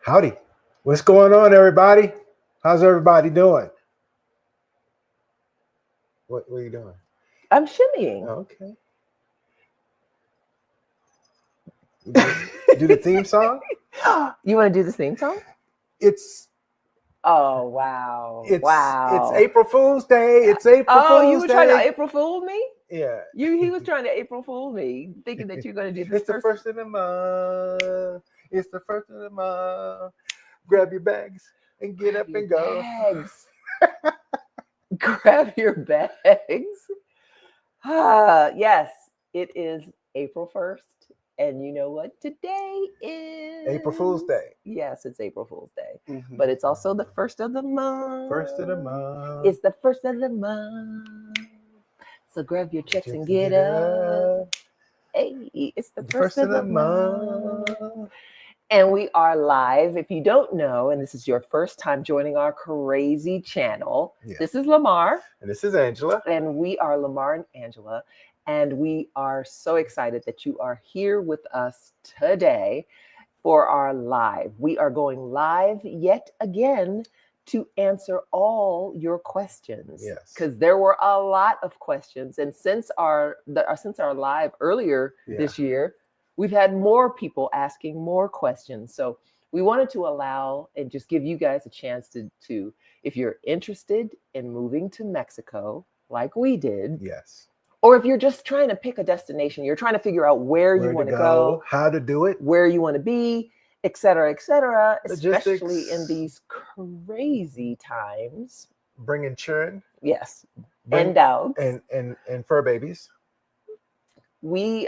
Howdy. What's going on, everybody? How's everybody doing? What are you doing? I'm shimmying. Okay. Do the theme song? You want to do the theme song? It's Oh, wow. it's Wow. April Fool's Day. It's April Oh, you Fool's were trying to Day. April Fool me? Yeah. He was trying to April Fool me, thinking that you're going to do this It's the first of the month. It's the first of the month. Grab your bags and get up and go. Bags. Grab your bags. Yes, it is April 1st. And you know what today is? April Fool's Day. Yes, it's April Fool's Day. Mhm. But it's also the first of the month. First of the month. It's the first of the month. So grab your checks and get up. Hey, it's the first of the month. And we are live. If you don't know, and this is your first time joining our crazy channel, This is Lamar. And this is Angela. And we are Lamar and Angela. And we are so excited that you are here with us today for our live. We are going live yet again to answer all your questions. Yes. Because there were a lot of questions. And since our live earlier this year, we've had more people asking more questions. So we wanted to allow and just give you guys a chance to if you're interested in moving to Mexico, like we did. Yes. Or if you're just trying to pick a destination, you're trying to figure out where you want to go, how to do it, where you want to be, et cetera, especially in these crazy times. Bringing children. Yes. And dogs. And fur babies. We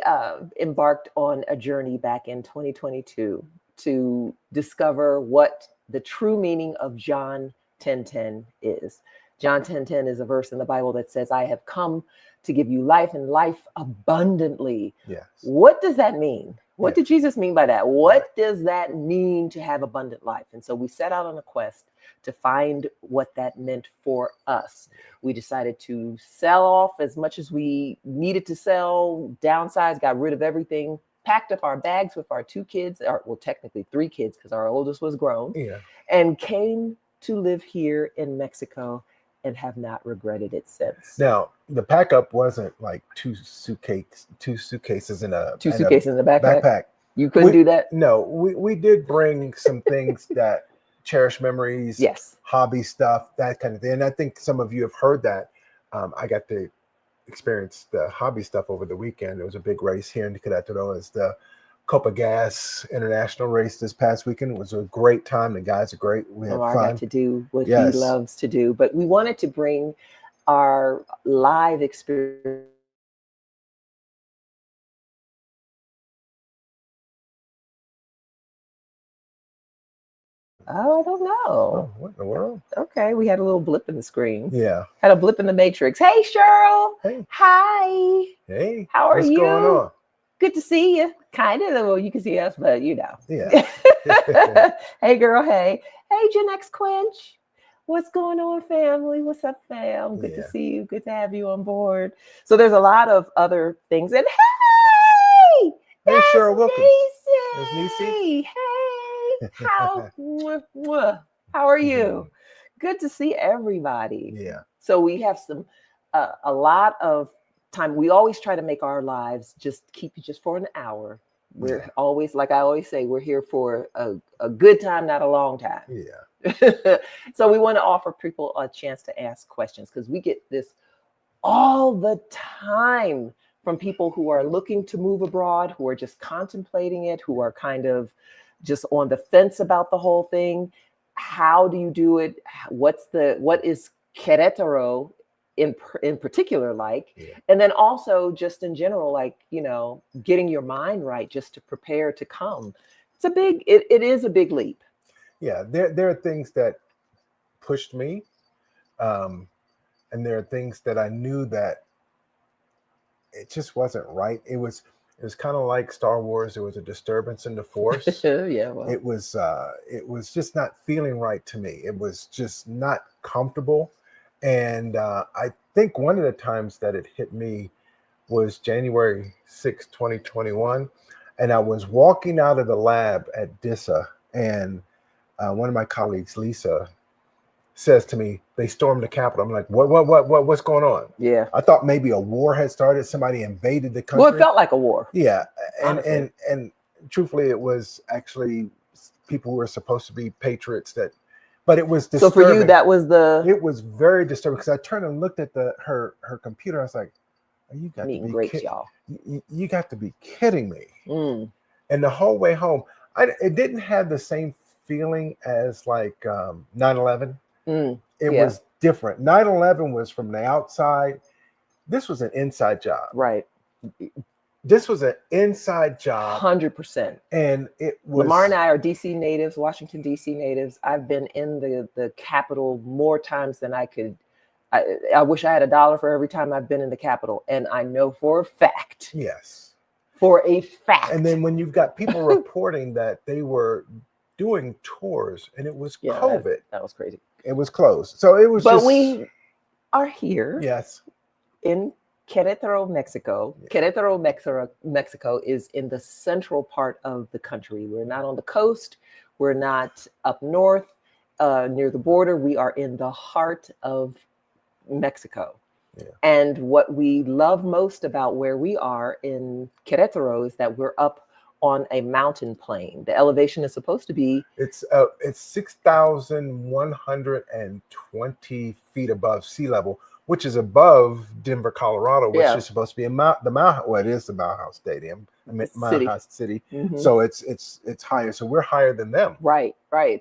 embarked on a journey back in 2022 to discover what the true meaning of John 10:10 is. John 10:10 is a verse in the Bible that says, I have come to give you life and life abundantly. Yes. What does that mean? What did Jesus mean by that? What does that mean to have abundant life? And so we set out on a quest to find what that meant for us. We decided to sell off as much as we needed to sell, downsize, got rid of everything, packed up our bags with our 2 kids, well, technically 3 kids because our oldest was grown, and came to live here in Mexico and have not regretted it since. Now, the pack up wasn't like two suitcases in a backpack. You couldn't do that? No, we did bring some things that cherish memories, hobby stuff, that kind of thing. And I think some of you have heard that. I got to experience the hobby stuff over the weekend. There was a big race here in Querétaro. It's the Copa Gas International race this past weekend. It was a great time. The guys are great. We had fun. I got to do what he loves to do. But we wanted to bring our live experience. Oh, I don't know. Oh, what in the world? Okay, we had a little blip in the screen. Yeah. Had a blip in the matrix. Hey, Cheryl. Hey. Hi. Hey. How are you? What's going on? Good to see you. Kind of. Well, you can see us, but you know. Yeah. Hey, girl. Hey. Hey, Gen X Quench. What's going on, family? What's up, fam? Good to see you. Good to have you on board. So there's a lot of other things. And hey! Hey, Cheryl Wilkins. There's Niecy. Hey. How are you? Good to see everybody. Yeah. So we have a lot of time. We always try to make our lives keep it just for an hour. We're always, like I always say, we're here for a good time, not a long time. Yeah. So we want to offer people a chance to ask questions because we get this all the time from people who are looking to move abroad, who are just contemplating it, who are kind of just on the fence about the whole thing. How do you do it? What is Querétaro in particular like? And then also just in general, like, getting your mind right just to prepare to come. It is a big leap. Yeah, there are things that pushed me, and there are things that I knew that it just wasn't right. It was kind of like Star Wars. There was a disturbance in the Force. Well. It was just not feeling right to me. It was just not comfortable. And I think one of the times that it hit me was January 6, 2021. And I was walking out of the lab at DISA, and one of my colleagues, Lisa, says to me, they stormed the Capitol. I'm like, what's going on? Yeah. I thought maybe a war had started. Somebody invaded the country. Well, it felt like a war. Yeah. And truthfully, it was actually people who were supposed to be patriots but it was disturbing. So for you, that was it was very disturbing because I turned and looked at her computer. I was like, you got to be kidding. You got to be kidding me. Mm. And the whole way home, it didn't have the same feeling as like 9/11. It was different. 9/11 was from the outside. This was an inside job. Right. This was an inside job. 100%. And it was. Lamar and I are DC natives, Washington, DC natives. I've been in the Capitol more times than I could. I wish I had $1 for every time I've been in the Capitol. And I know for a fact. Yes. For a fact. And then when you've got people reporting that they were doing tours and it was COVID. That was crazy. It was closed. So it was But we are here. Yes. In Querétaro, Mexico. Yeah. Querétaro, Mexico is in the central part of the country. We're not on the coast. We're not up north near the border. We are in the heart of Mexico. Yeah. And what we love most about where we are in Querétaro is that we're up on a mountain plain. The elevation is supposed to be... It's 6,120 feet above sea level, which is above Denver, Colorado, which is supposed to be the Mile. Well, it is the Mile High Stadium, Mile High City. Mm-hmm. So it's higher. So we're higher than them. Right.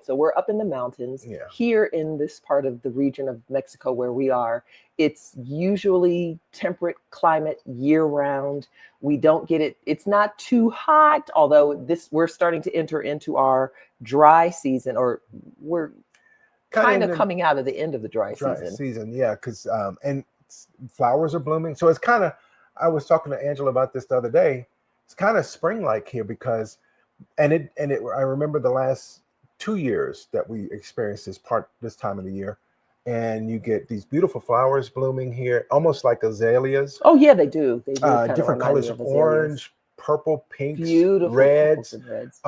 So we're up in the mountains. Yeah. Here in this part of the region of Mexico where we are, it's usually temperate climate year round. We don't get it. It's not too hot, although we're starting to enter into our dry season, or we're kind of coming out of the end of the dry season. Yeah, because and flowers are blooming. So it's kind of, I was talking to Angela about this the other day. It's kind of spring-like here because, I remember the last 2 years that we experienced this time of the year, and you get these beautiful flowers blooming here, almost like azaleas. Oh yeah, they do. They do. Different colors of orange, purple, pinks, beautiful reds. Reds.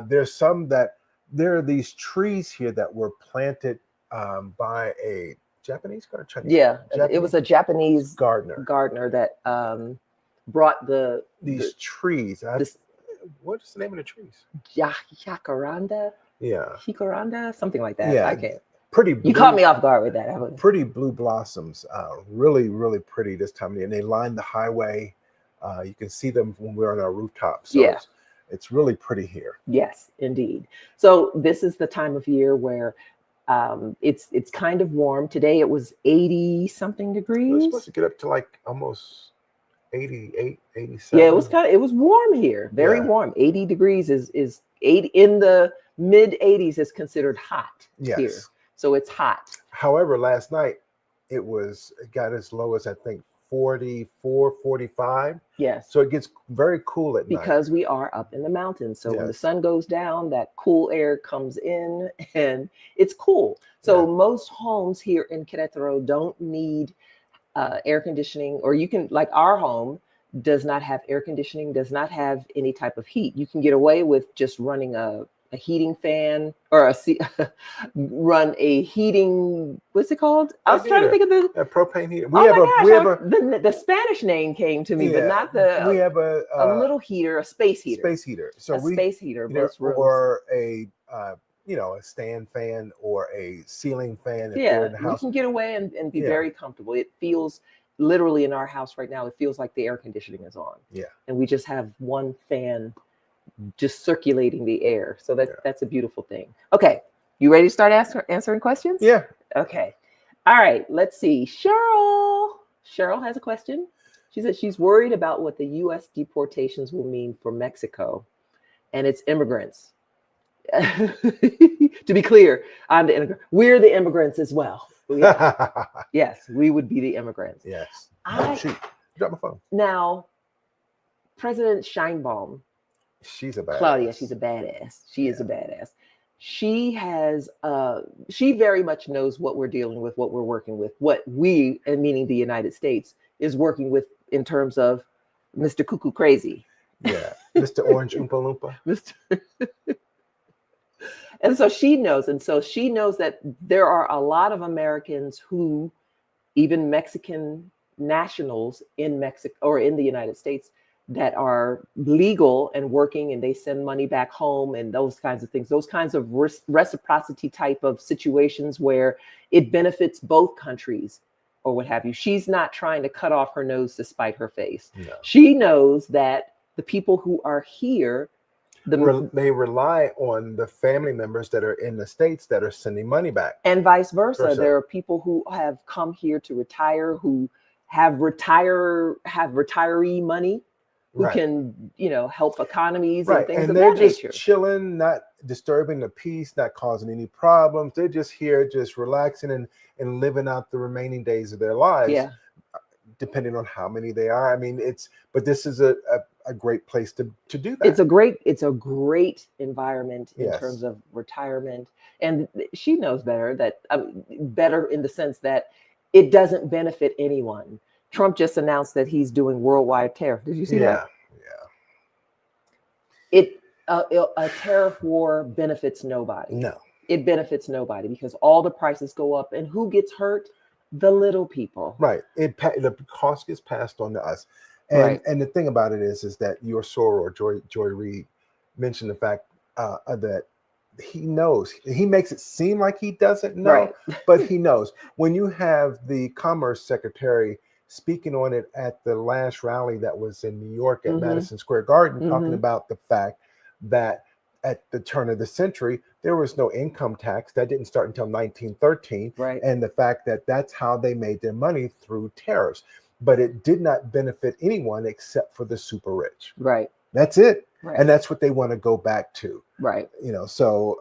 There's some that. There are these trees here that were planted by a Japanese or Chinese? Yeah, it was a Japanese gardener that brought these trees. What is the name of the trees? Jacaranda? Yeah. Hikaranda? Something like that. Yeah. I can't. Pretty blue, you caught me off guard with that. Pretty blue blossoms. Really, really pretty this time of year. And they line the highway. You can see them when we're on our rooftop. So yeah. It's really pretty here. Yes, indeed. So this is the time of year where it's kind of warm. Today it was 80 something degrees. It's supposed to get up to like almost 88, 87. Yeah, it was warm here. Very warm. 80 degrees is 80 in the mid 80s is considered hot here. So it's hot. However, last night it got as low as I think 44, 45. Yes. So it gets very cool at night. Because we are up in the mountains. So when the sun goes down, that cool air comes in and it's cool. So most homes here in Querétaro don't need air conditioning, or you can, like our home does not have air conditioning, does not have any type of heat. You can get away with just running a heating fan or run a heating, what's it called? I was trying to think of a propane heater. The Spanish name came to me, but not we have a little heater, a space heater. So space heater, or a a stand fan or a ceiling fan. If you're in the house. We can get away and be very comfortable. It feels literally in our house right now, it feels like the air conditioning is on. Yeah. And we just have one fan just circulating the air. So that's a beautiful thing. Okay. You ready to start answering questions? Yeah. Okay. All right. Let's see. Cheryl has a question. She said she's worried about what the U.S. deportations will mean for Mexico and its immigrants. To be clear, I'm the immigrant. We're the immigrants as well. Yes, we would be the immigrants. Yes. Shoot. Drop my phone. Now, President Sheinbaum, she's a badass. Claudia, she's a badass. She is a badass. She has, she very much knows what we're dealing with, what we're working with, what we, and meaning the United States, is working with in terms of Mr. Cuckoo Crazy. Yeah, Mr. Orange Oompa Loompa. And so she knows. And so she knows that there are a lot of Americans who, even Mexican nationals in Mexico or in the United States, that are legal and working, and they send money back home and those kinds of things, those kinds of reciprocity type of situations where it benefits both countries or what have you. She's not trying to cut off her nose to spite her face. No. She knows that the people who are here, they rely on the family members that are in the States that are sending money back. And vice versa. There are people who have come here to retire, who have retiree money, who can, help economies and things of that nature. And they're just chilling, not disturbing the peace, not causing any problems. They're just here, just relaxing and living out the remaining days of their lives. Yeah. Depending on how many they are. I mean, but this is a great place to do that. It's a great environment in terms of retirement. And she knows better better in the sense that it doesn't benefit anyone. Trump just announced that he's doing worldwide tariff. Did you see that? Yeah. A tariff war benefits nobody. No. It benefits nobody because all the prices go up, and who gets hurt? The little people. Right. The cost gets passed on to us. And the thing about it is that your soror, Joy Reid, mentioned the fact that he knows. He makes it seem like he doesn't know, but he knows. When you have the Commerce Secretary speaking on it at the last rally that was in New York at Madison Square Garden, talking about the fact that at the turn of the century, there was no income tax. That didn't start until 1913. Right. And the fact that that's how they made their money, through tariffs. But it did not benefit anyone except for the super rich. Right. That's it. Right. And that's what they want to go back to. Right. So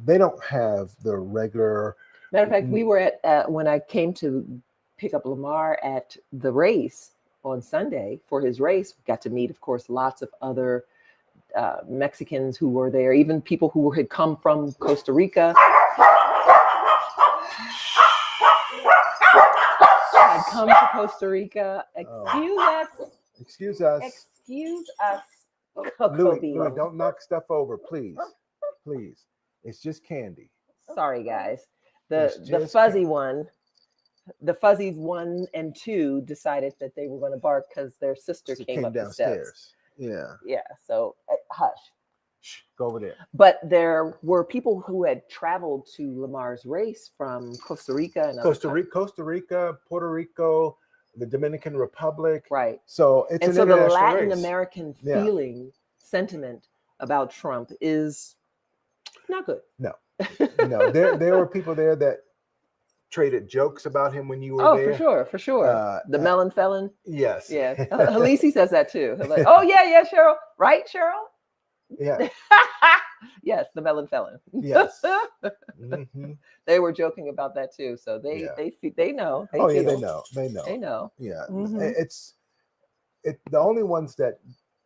they don't have the regular. Matter of fact, we were at, when I came to pick up Lamar at the race on Sunday for his race, got to meet, of course, lots of other Mexicans who were there, even people who had come from Costa Rica. Had come to Costa Rica. Excuse us. Louis, don't knock stuff over, please. Please. It's just candy. Sorry, guys. The fuzzy one, the fuzzies 1 and 2 decided that they were going to bark because their sister came up downstairs. The steps. Yeah. So hush. Shh, go over there. But there were people who had traveled to Lamar's race from Costa Rica and Costa Rica, Puerto Rico, the Dominican Republic. Right. So it's and an international the Latin race. American sentiment about Trump is not good. No. There were people there that traded jokes about him when you were there. For sure. The melon felon. Yes. Yeah. Halisi says that too. Like, oh yeah, Cheryl. Right, Cheryl? Yeah. Yes, the melon felon. Yes. They were joking about that too. So they know. They know. Yeah. It's the only ones that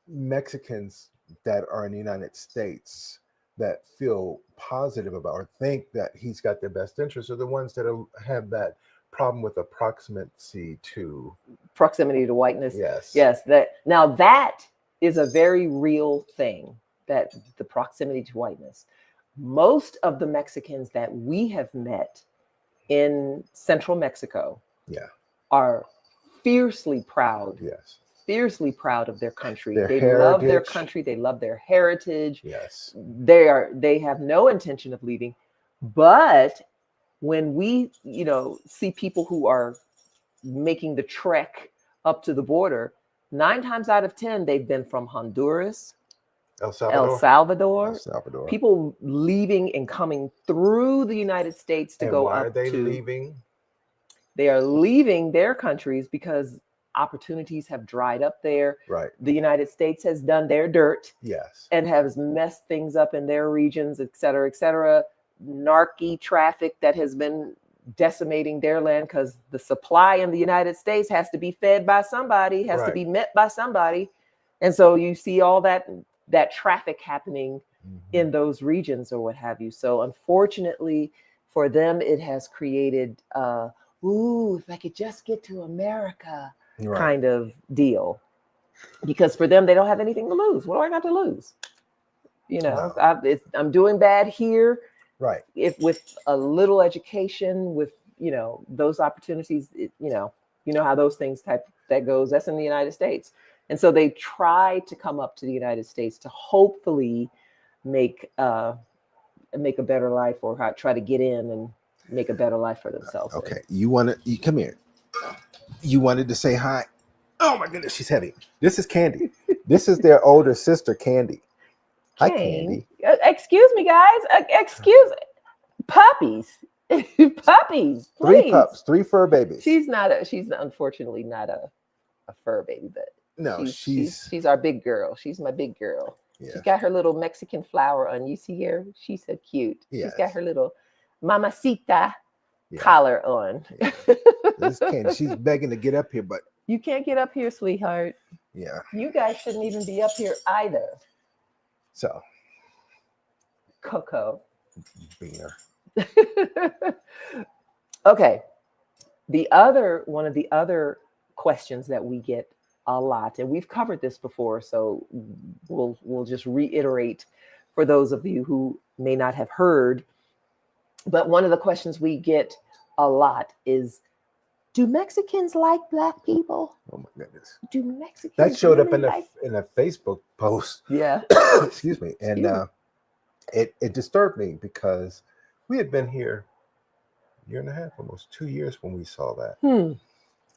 Mexicans that are in the United States that feel positive about or think that he's got their best interests are the ones that have that problem with proximity to whiteness. Yes. That is a very real thing, that the proximity to whiteness. Most of the Mexicans that we have met in central Mexico are fiercely proud. Yes. Fiercely proud of their country. They heritage. Love their country. They love their heritage. Yes. They have no intention of leaving. But when we, see people who are making the trek up to the border, 9 times out of 10, they've been from Honduras, El Salvador. People leaving and coming through the United States to go up. Why are they leaving? They are leaving their countries because opportunities have dried up there. Right. The United States has done their dirt. Yes. And has messed things up in their regions, et cetera, et cetera. Narky traffic that has been decimating their land because the supply in the United States has to be fed by somebody, has to be met by somebody. And so you see all that traffic happening in those regions or what have you. So unfortunately for them, it has created, if I could just get to America kind of deal. Because for them, they don't have anything to lose. What do I got to lose? You know, No. I'm doing bad here. Right. If with a little education, with, you know, those opportunities, you know how those things that goes. That's in the United States, and so they try to come up to the United States to hopefully make a better life, or try to get in and make a better life for themselves. Okay, you come here. You wanted to say hi. Oh my goodness, she's heavy. This is Candy. This is their older sister, Candy. Hi, Candy. Excuse me, guys. Excuse puppies. Puppies, please. 3 fur babies. She's unfortunately not a fur baby, but no, she's our big girl. She's my big girl. Yeah. She's got her little Mexican flower on. You see her? She's so cute. Yes. She's got her little mamacita collar on. Yeah. This Candy, she's begging to get up here, but you can't get up here, sweetheart. Yeah. You guys shouldn't even be up here either. So, Coco. Beer. Okay. One of the other questions that we get a lot, and we've covered this before, so we'll just reiterate for those of you who may not have heard. But one of the questions we get a lot is, do Mexicans like Black people? Oh my goodness. Do Mexicans that showed really up in a Facebook post? Yeah. Excuse me. And it disturbed me because we had been here a year and a half, almost 2 years when we saw that.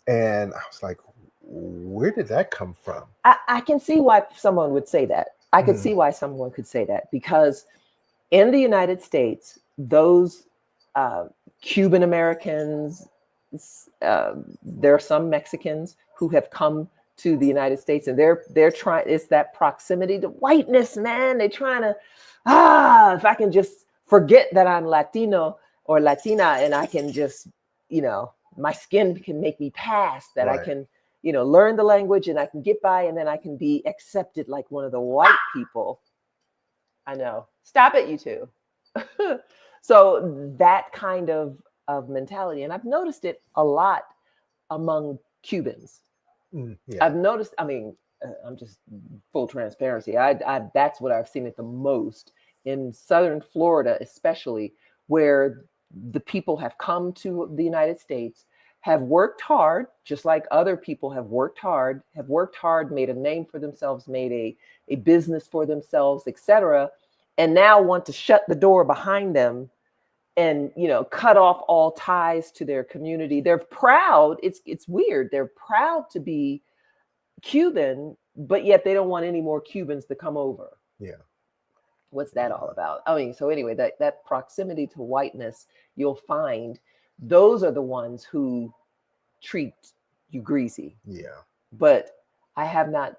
And I was like, where did that come from? I can see why someone would say that. I could see why someone could say that, because in the United States, those Cuban Americans, there are some Mexicans who have come to the United States, and they're trying, it's that proximity to whiteness, man. They're trying to, if I can just forget that I'm Latino or Latina, and I can just, my skin can make me pass, that I can, learn the language and I can get by, and then I can be accepted like one of the white people. I know. Stop it, you two. So that kind of mentality, and I've noticed it a lot among Cubans. I've noticed, I'm just full transparency. That's what I've seen it the most in Southern Florida, especially, where the people have come to the United States, have worked hard, just like other people have worked hard, made a name for themselves, made a business for themselves, etc., and now want to shut the door behind them and, cut off all ties to their community. They're proud. It's weird. They're proud to be Cuban, but yet they don't want any more Cubans to come over. Yeah. What's that all about? So anyway, that proximity to whiteness, you'll find those are the ones who treat you greasy. Yeah. But I have not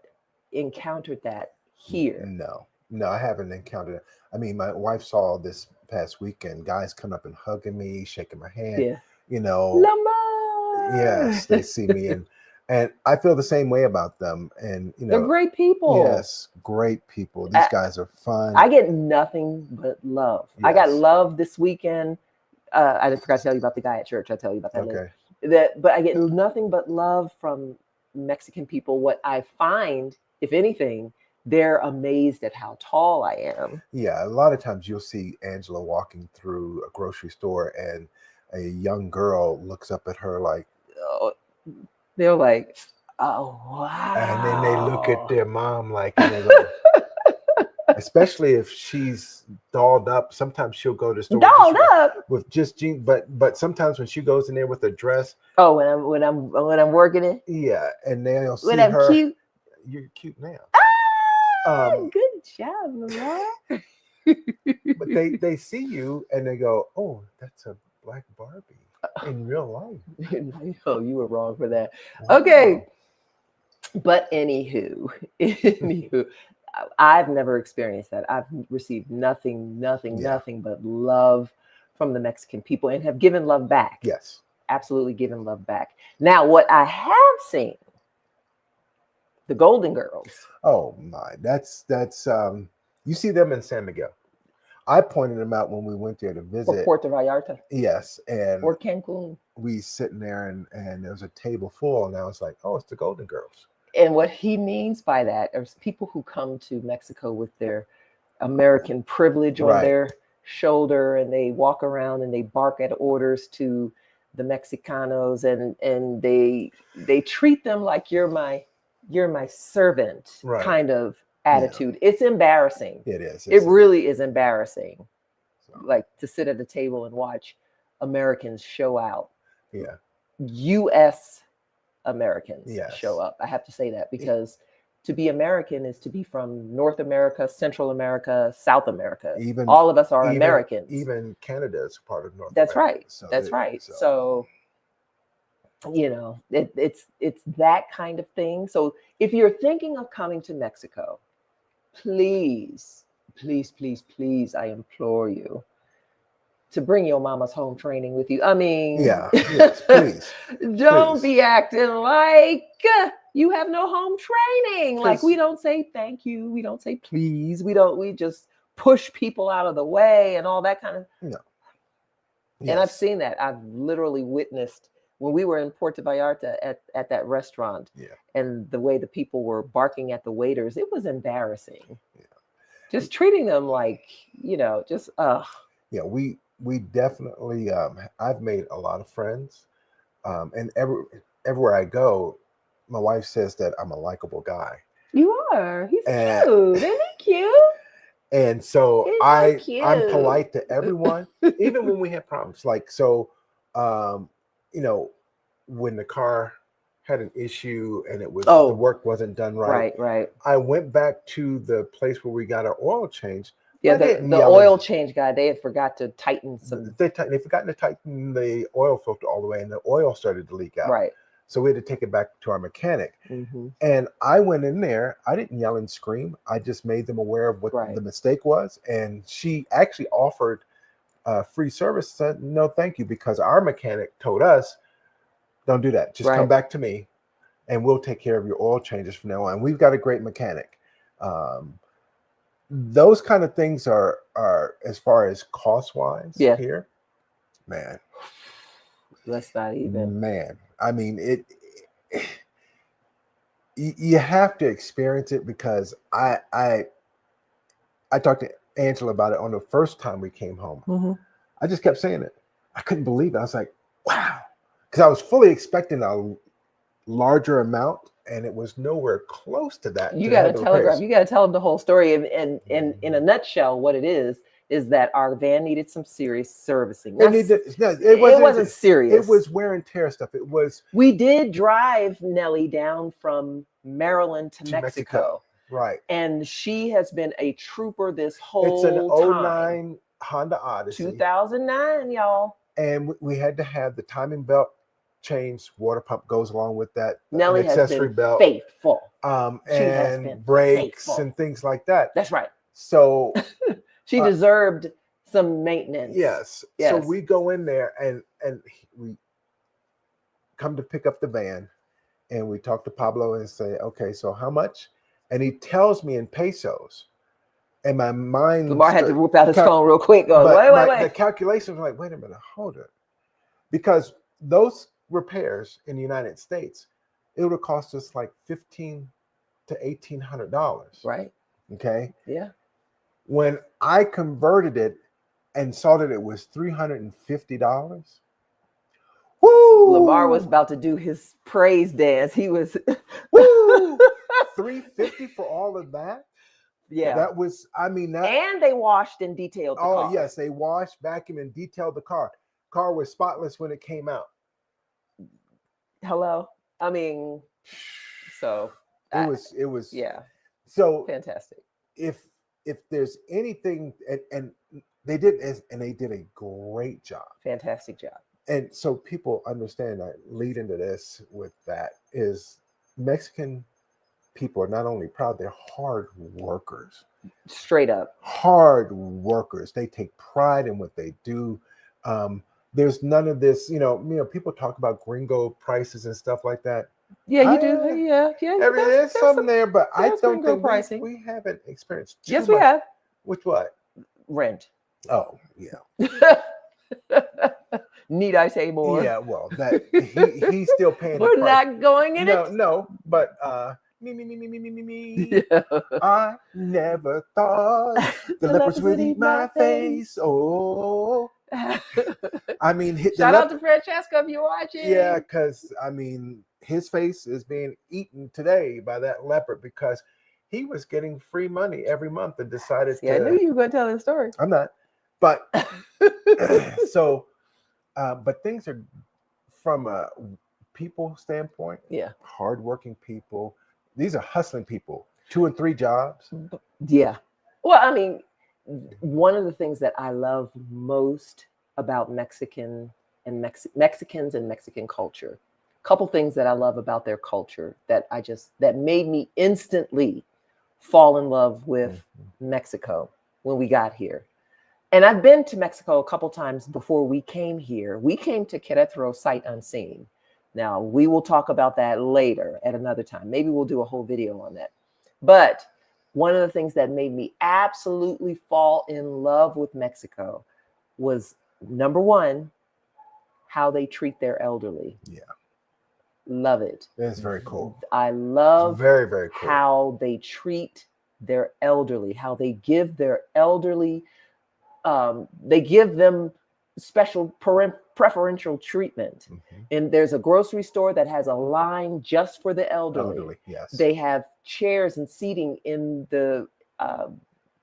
encountered that here. No, I haven't encountered it. I mean, my wife saw this past weekend, guys come up and hugging me, shaking my hand. Yeah. Lamar! Yes, they see me, and I feel the same way about them. And they're great people. Yes, great people. These guys are fun. I get nothing but love. Yes. I got love this weekend. I forgot to tell you about the guy at church. I'll tell you about that later. But I get nothing but love from Mexican people. What I find, if anything, they're amazed at how tall I am. Yeah, a lot of times you'll see Angela walking through a grocery store and a young girl looks up at her like, they're like, oh, wow. And then they look at their mom like, and they go, especially if she's dolled up. Sometimes she'll go to the store dolled up with just jeans, but sometimes when she goes in there with a dress. Oh, when I'm working it. Yeah, and they'll see when I'm her. Cute. You're cute now. Good job, Mama. But they see you and they go, oh, that's a Black Barbie in real life. Oh, you were wrong for that. Wow. Okay, but anywho, I've never experienced that. I've received nothing but love from the Mexican people, and have given love back. Yes, absolutely given love back. Now, what I have seen, the Golden Girls. Oh my, that's you see them in San Miguel. I pointed them out when we went there to visit. Or Puerto Vallarta. Yes, or Cancun. We sitting there and there was a table full, and I was like, oh, it's the Golden Girls. And what he means by that is people who come to Mexico with their American privilege on Right. their shoulder, and they walk around and they bark at orders to the Mexicanos, and they treat them like you're my servant Right. kind of attitude. Yeah. It's embarrassing. It is. It really is embarrassing. So. Like to sit at a table and watch Americans show out. Yeah. U.S. Americans yes. show up. I have to say that because to be American is to be from North America, Central America, South America. Even all of us are Americans. Even Canada is part of North That's America. Right. So that's right. So you know, it's that kind of thing. So if you're thinking of coming to Mexico, please, please, please, please, I implore you to bring your mama's home training with you. I mean, yes, please. Don't be acting like you have no home training. Like we don't say thank you. We don't say please. We just push people out of the way and all that kind of. No. Yes. And I've seen that. I've literally witnessed when we were in Puerto Vallarta at that restaurant, and the way the people were barking at the waiters, it was embarrassing. Yeah. Just treating them like, you know, just Yeah, we definitely I've made a lot of friends, and everywhere I go, my wife says that I'm a likable guy. You are. He's cute. Isn't he cute? And so I'm polite to everyone, even when we have problems. Like you know, when the car had an issue and it was the work wasn't done right. Right. I went back to the place where we got our oil changed. Yeah, the oil change guy, they had forgot to tighten some. They forgot to tighten the oil filter all the way, and the oil started to leak out. Right. So we had to take it back to our mechanic. Mm-hmm. And I went in there. I didn't yell and scream. I just made them aware of what the mistake was. And she actually offered free service. Said, no, thank you, because our mechanic told us, don't do that. Just come back to me, and we'll take care of your oil changes from now on. We've got a great mechanic. Those kind of things are as far as cost wise here, man. Let's not even. Man, I mean you have to experience it, because I talked to Angela about it on the first time we came home. Mm-hmm. I just kept saying it. I couldn't believe it. I was like, wow, because I was fully expecting a larger amount, and it was nowhere close to that. You got to telegraph. You got to tell them the whole story. And in a nutshell, what it is that our van needed some serious servicing. It wasn't serious. It was wear and tear stuff. It was. We did drive Nellie down from Maryland to Mexico. Right. And she has been a trooper this whole time. It's an 09 Honda Odyssey. 2009, y'all. And we had to have the timing belt change. Water pump goes along with that. Nellie has been faithful. And brakes and things like that. That's right. So she deserved some maintenance. Yes. So we go in there and we come to pick up the van, and we talk to Pablo and say, okay, so how much? And he tells me in pesos. And my mind, Lamar had to whip out his phone real quick. Going, wait. The calculations were like, wait a minute, hold it, because those repairs in the United States, it would have cost us like $1,500 to $1,800. Right. Okay. Yeah. When I converted it and saw that it was $350, woo! Lamar was about to do his praise dance. He was woo! $350 for all of that. Yeah, that was. I mean, that. And they washed and detailed the car. Oh yes, they washed, vacuumed, and detailed the car. Car was spotless when it came out. Hello. I mean, so it was. Yeah. So fantastic. If there's anything, and they did a great job. Fantastic job. And so people understand that. Lead into this with that is Mexican people are not only proud, they're hard workers. Straight up. Hard workers. They take pride in what they do. There's none of this, people talk about gringo prices and stuff like that. Yeah, you do. Yeah. There's something there, but I don't think we haven't experienced. Yes, we have. With what? Rent. Oh, yeah. Need I say more? Yeah, well, that he's still paying. We're not going in it. No, but me. I never thought the leopards would eat my face. Oh, I mean, shout out to Francesca if you're watching. Yeah, because I mean, his face is being eaten today by that leopard because he was getting free money every month and decided I knew you were going to tell this story. I'm not, but so, but things are from a people standpoint. Yeah, hardworking people. These are hustling people. 2 and 3 jobs. Yeah. Well, I mean, one of the things that I love most about Mexicans and Mexican culture, a couple things that I love about their culture that made me instantly fall in love with Mexico when we got here. And I've been to Mexico a couple times before we came here. We came to Querétaro sight unseen. Now, we will talk about that later at another time. Maybe we'll do a whole video on that. But one of the things that made me absolutely fall in love with Mexico was, number one, how they treat their elderly. Yeah. Love it. It's very cool. I love very, very cool how they treat their elderly, how they give their elderly, they give them special preferential treatment. And there's a grocery store that has a line just for the elderly. Yes. They have chairs and seating in the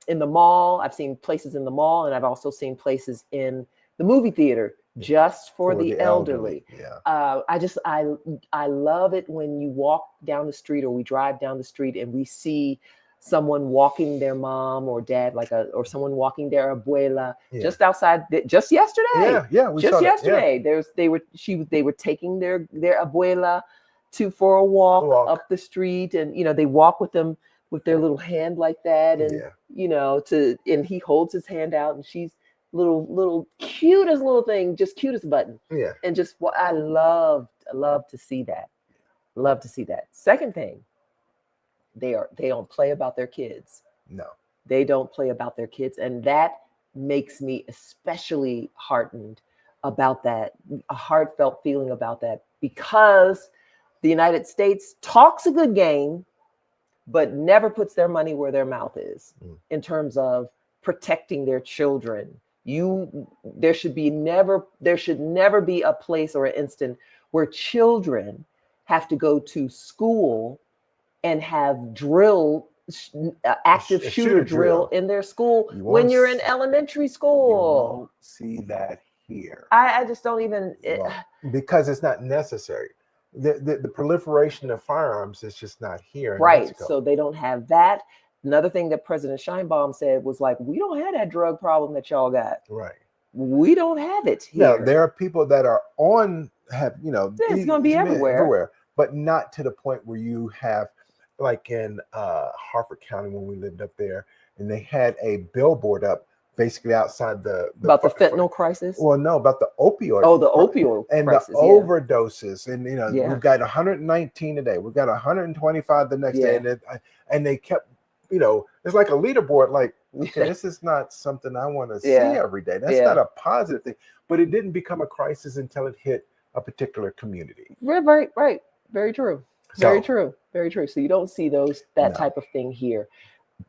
mall. I've seen places in the mall, and I've also seen places in the movie theater just for the elderly. Yeah. I love it when you walk down the street or we drive down the street and we see someone walking their mom or dad, or someone walking their abuela just outside. Just yesterday, just yesterday, they were taking their abuela for a walk up the street, and they walk with them with their little hand like that, and and he holds his hand out, and she's little cutest little thing, just cute as a button. Yeah, and just what I love to see that. Love to see that. Second thing. They don't play about their kids. No, they don't play about their kids, and that makes me especially heartened about that, a heartfelt feeling about that, because the United States talks a good game, but never puts their money where their mouth is in terms of protecting their children. There should never be a place or an instant where children have to go to school and have active shooter drill in their school when you're in elementary school. You won't see that here. I just don't even... because it's not necessary. The proliferation of firearms is just not here in right, Mexico. So they don't have that. Another thing that President Sheinbaum said was like, we don't have that drug problem that y'all got. Right. We don't have it here. Now, there are people that are it's going to be everywhere. But not to the point where you have, like in Harford County when we lived up there, and they had a billboard up basically outside about the fentanyl crisis. Well, no, about the opioid. Oh, the opioid and crisis, the overdoses, and we've got 119 today. We've got 125 the next day, and they kept, it's like a leaderboard. Like, okay, this is not something I want to see every day. That's not a positive thing. But it didn't become a crisis until it hit a particular community. Right. Very true. Very true. So you don't see that type of thing here.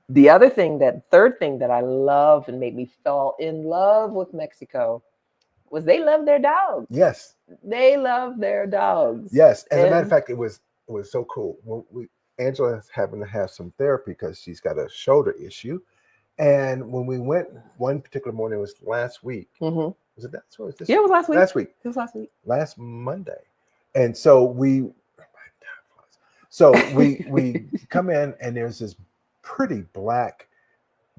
The third thing that I love and made me fall in love with Mexico was they love their dogs. Yes. They love their dogs. Yes. As a matter of fact, it was so cool. Angela's having to have some therapy because she's got a shoulder issue. And when we went one particular morning, it was last week. Mm-hmm. Was it that? Yeah, it was last week. It was last week. Last Monday. And so we come in, and there's this pretty black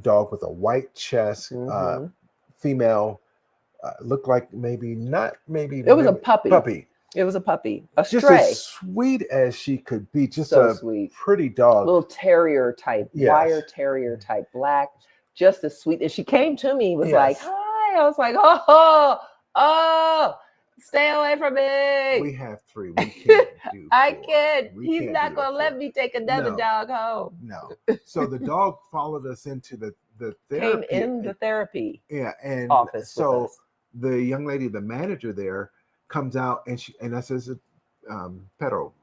dog with a white chest, female, looked like it was a puppy. It was a puppy, a just stray. As sweet as she could be, just so a sweet, pretty dog, little terrier type, wire terrier type, black, just as sweet. And she came to me, was like, "Hi." I was like, "Oh, stay away from me." We have 3. We can't do 4. I can't. He's not gonna let me take another dog home. No. So the dog followed us into the therapy. Came in the therapy. Yeah, and office. So the young lady, the manager there, comes out, and I says, "Perro,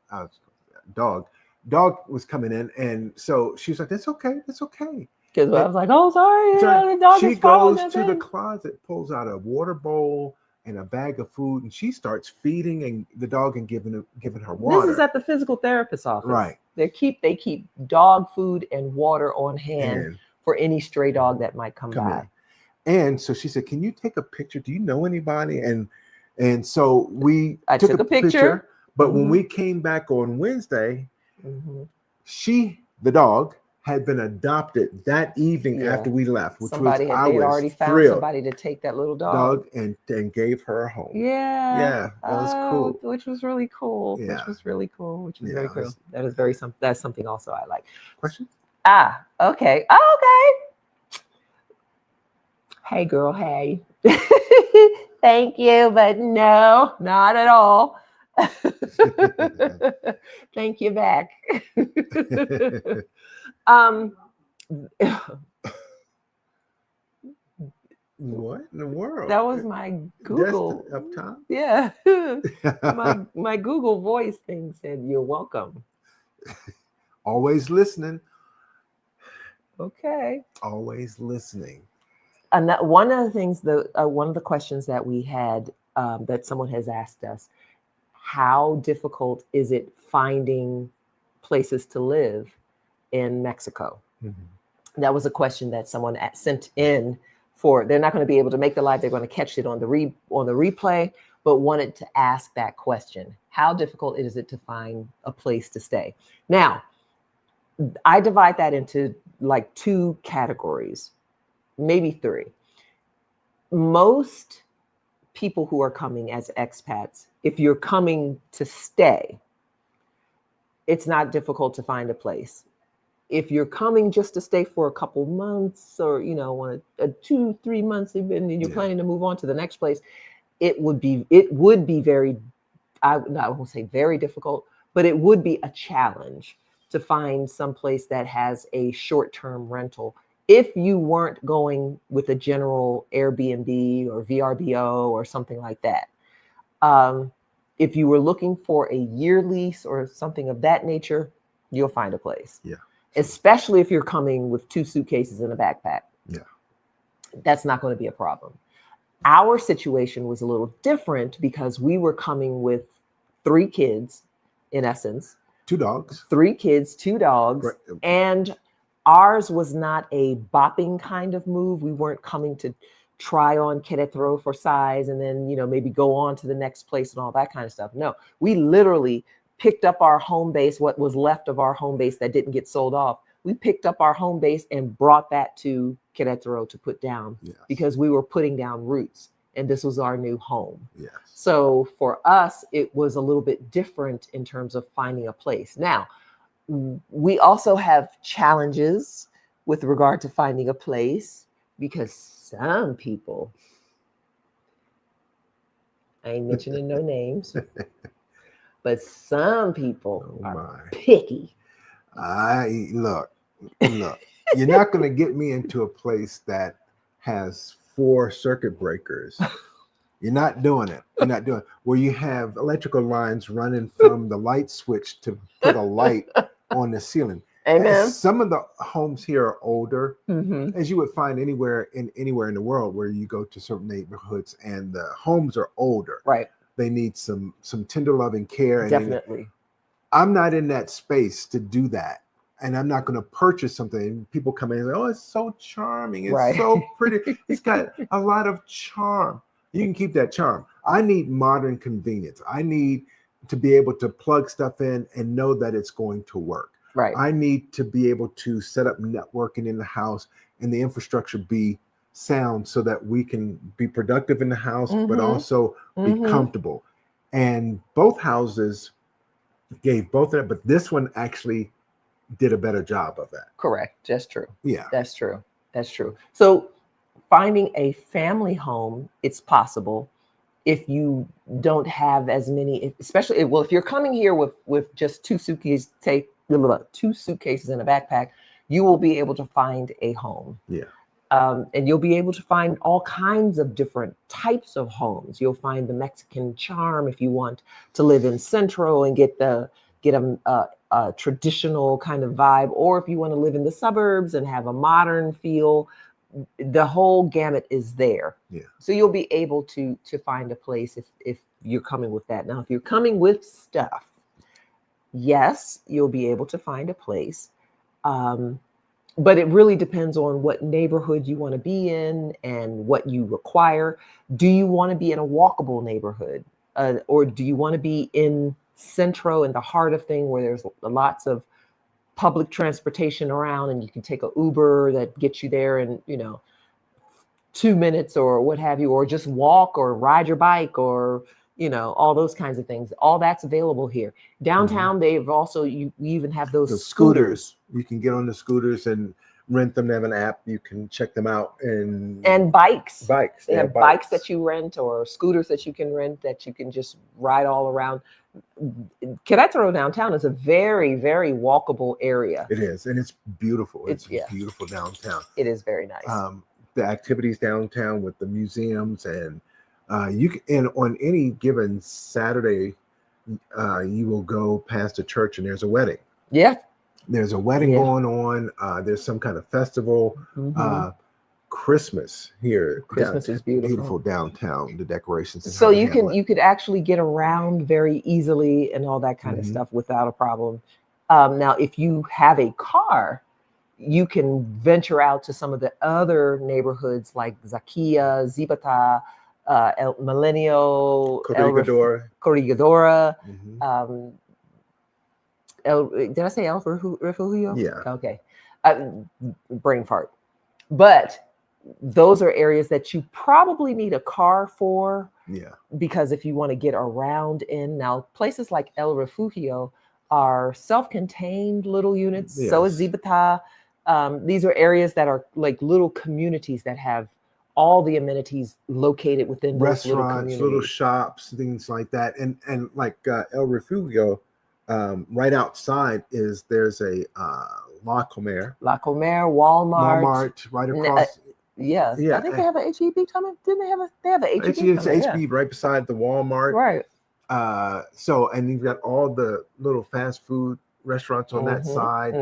dog." dog was coming in, and so she was like, "That's okay, that's okay." Because I was like, "Oh, sorry, the dog she is following goes that to the thing." closet, pulls out a water bowl and a bag of food, and she starts feeding and the dog and giving her water. This is at the physical therapist's office. Right. They keep dog food and water on hand for any stray dog that might come by. And so she said, "Can you take a picture? Do you know anybody?" And so I took a picture. But when we came back on Wednesday, the dog had been adopted that evening after we left, which they had already found somebody to take that little dog and gave her a home. Yeah, that was cool. Which was really cool. Yeah. Which was really cool. Very cool. That's something also I like. Question? Okay. Okay. Hey, girl. Hey. Thank you, but no, not at all. Thank you back. What in the world? That was my Google. Up top? Yeah. my Google Voice thing said, "You're welcome." Always listening. Okay. Always listening. And one of the things, one of the questions that we had, that someone has asked us, how difficult is it finding places to live in Mexico? That was a question that someone sent in. They're not going to be able to make the live. They're going to catch it on the replay, but wanted to ask that question. How difficult is it to find a place to stay? Now, I divide that into like 2 categories, maybe 3. Most people who are coming as expats, if you're coming to stay, it's not difficult to find a place. If you're coming just to stay for a couple months, or 2-3 months, and you're planning to move on to the next place, it would be very, I won't say very difficult, but it would be a challenge to find some place that has a short-term rental if you weren't going with a general Airbnb or VRBO or something like that. If you were looking for a year lease or something of that nature, you'll find a place. Yeah. Especially if you're coming with 2 suitcases and a backpack. Yeah. That's not going to be a problem. Our situation was a little different because we were coming with 3 kids, in essence. 2 dogs. 3 kids, 2 dogs. Right. And ours was not a bopping kind of move. We weren't coming to try on Querétaro for size and then, maybe go on to the next place and all that kind of stuff. No, we literally picked up our home base, what was left of our home base that didn't get sold off. We picked up our home base and brought that to Querétaro to put down because we were putting down roots and this was our new home. Yes. So for us, it was a little bit different in terms of finding a place. Now, we also have challenges with regard to finding a place because some people, I ain't mentioning no names, but some people are picky. Look, you're not going to get me into a place that has 4 circuit breakers. You're not doing it. Where you have electrical lines running from the light switch to put a light on the ceiling. Amen. Some of the homes here are older, as you would find anywhere in the world where you go to certain neighborhoods, and the homes are older. Right. They need some tender loving care. Definitely. I'm not in that space to do that. And I'm not going to purchase something. People come in and say, "Oh, it's so charming. It's so pretty. It's got a lot of charm." You can keep that charm. I need modern convenience. I need to be able to plug stuff in and know that it's going to work. Right. I need to be able to set up networking in the house and the infrastructure be sound so that we can be productive in the house, but also be comfortable. And both houses gave both of that, but this one actually did a better job of that. Correct. That's true. Yeah. That's true. So finding a family home, it's possible if you don't have as many, especially, if you're coming here with just 2 suitcases, 2 suitcases and a backpack, you will be able to find a home. Yeah. And you'll be able to find all kinds of different types of homes. You'll find the Mexican charm if you want to live in Centro and get a traditional kind of vibe, or if you want to live in the suburbs and have a modern feel, the whole gamut is there. Yeah. So you'll be able to find a place if you're coming with that. Now, if you're coming with stuff, yes, you'll be able to find a place. But it really depends on what neighborhood you want to be in and what you require. Do you want to be in a walkable neighborhood? Or do you want to be in centro, in the heart of thing, where there's lots of public transportation around and you can take an Uber that gets you there in, 2 minutes or what have you, or just walk or ride your bike or, all those kinds of things. All that's available here. Downtown, they've also, you even have those scooters. You can get on the scooters and rent them. They have an app. You can check them out. And bikes. They have bikes that you rent, or scooters that you can rent that you can just ride all around. Querétaro downtown is a very, very walkable area. It is, and it's beautiful. It's beautiful downtown. It is very nice. The activities downtown with the museums, and you can, and on any given Saturday, you will go past a church and there's a wedding. Yeah. There's a wedding going on. There's some kind of festival. Christmas here. Christmas is beautiful. Beautiful downtown. The decorations. So you could actually get around very easily and all that kind of stuff without a problem. Now, if you have a car, you can venture out to some of the other neighborhoods like Zakia, Zibata, El Milenio, Corregidora. Did I say El Refugio? Yeah. Okay. Brain fart. But those are areas that you probably need a car for. Yeah. Because if you want to get around in, now places like El Refugio are self-contained little units. Yes. So is Zibata. These are areas that are like little communities that have all the amenities located within those restaurants, little shops, things like that. And like El Refugio, right outside there's a La Comer, Walmart right across. Yeah, I think they have an HEB coming. Didn't they have an HEB? It's HEB right beside the Walmart. Right. So, and you've got all the little fast food restaurants on that side.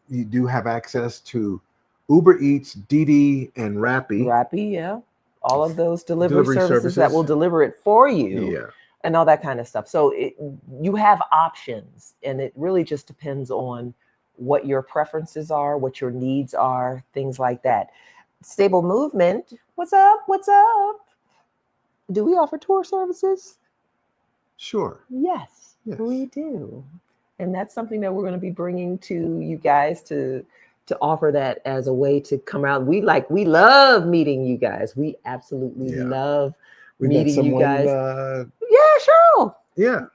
You do have access to Uber Eats, Didi, and Rappi. Yeah. All of those delivery services that will deliver it for you. Yeah. And all that kind of stuff. So you have options, and it really just depends on what your preferences are, what your needs are, things like that. Stable Movement. What's up? What's up? Do we offer tour services? Sure. Yes, we do. And that's something that we're going to be bringing to you guys to offer that as a way to come out. We love meeting you guys. We absolutely love meeting you guys. Cheryl. Yeah.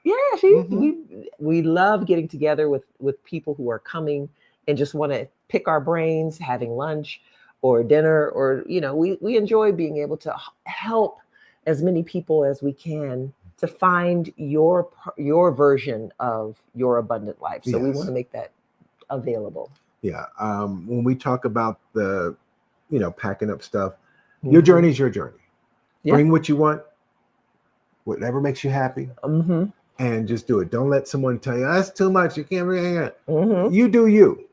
We love getting together with people who are coming and just want to pick our brains, having lunch or dinner, or we enjoy being able to help as many people as we can to find your version of your abundant life. So we want to make that available. Yeah. When we talk about the, packing up stuff, your journey is your journey. Yeah. Bring what you want, whatever makes you happy, and just do it. Don't let someone tell you that's too much. You can't bring it. You do you.